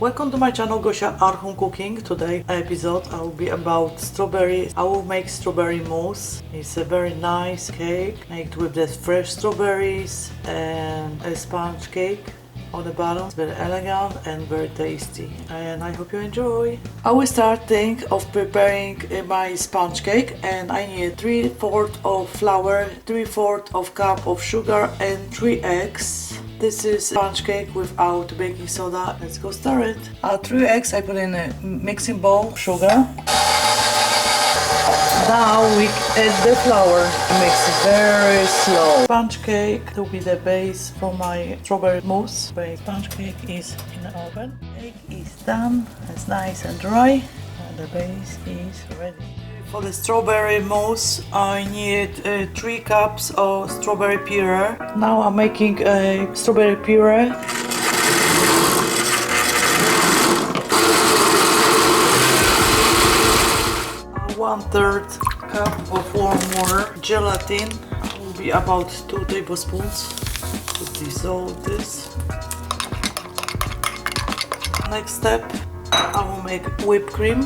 Welcome to my channel Gosia Art Home Cooking. Today episode I will be about strawberry. I will make strawberry mousse. It's a very nice cake made with the fresh strawberries and a sponge cake on the bottom. It's very elegant and very tasty, and I hope you enjoy. I will start of preparing my sponge cake, and I need 3/4 of flour, 3/4 of cup of sugar and 3 eggs. This is sponge cake without baking soda. Let's go start it. 3 eggs I put in a mixing bowl, sugar. Now we add the flour. Mix it very slow. Sponge cake will be the base for my strawberry mousse. The sponge cake is in the oven. Cake is done. It's nice and dry. And the base is ready. For the strawberry mousse, I need 3 cups of strawberry puree. Now I'm making a strawberry puree. One-third cup of warm water. Gelatin will be about 2 tablespoons to dissolve this. Next step, I will make whipped cream.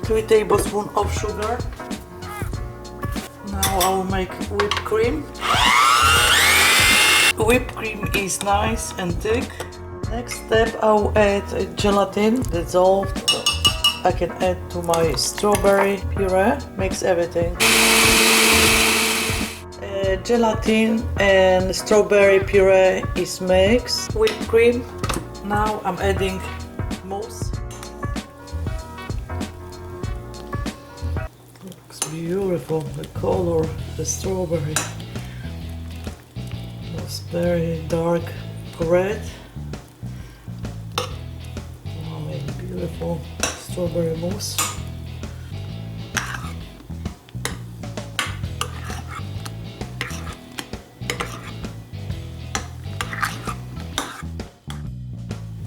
3 tablespoons of sugar. Now I will make whipped cream. Whipped cream is nice and thick. Next step, I will add gelatin dissolved. I can add to my strawberry puree. Mix everything. Gelatin and strawberry puree is mixed. Whipped cream. Now I'm adding mousse. Looks beautiful. The color, the strawberry. It's very dark red. Beautiful strawberry mousse.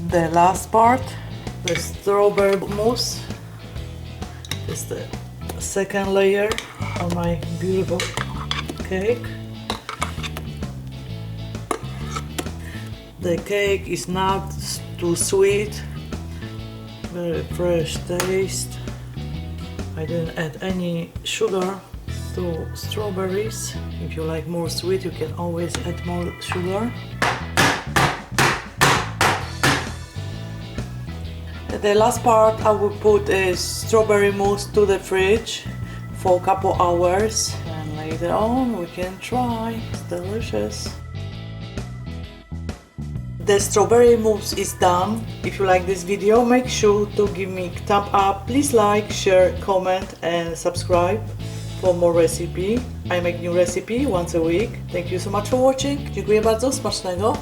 The last part, the strawberry mousse, is the second layer of my beautiful cake. The cake is not too sweet. Very fresh taste. I didn't add any sugar to strawberries. If you like more sweet, you can always add more sugar. The last part, I will put a strawberry mousse to the fridge for a couple hours, and later on we can try. It's delicious. The strawberry mousse is done. If you like this video, make sure to give me a thumb up. Please like, share, comment and subscribe for more recipe. I make new recipe once a week. Thank you so much for watching. Dziękuję bardzo, smacznego.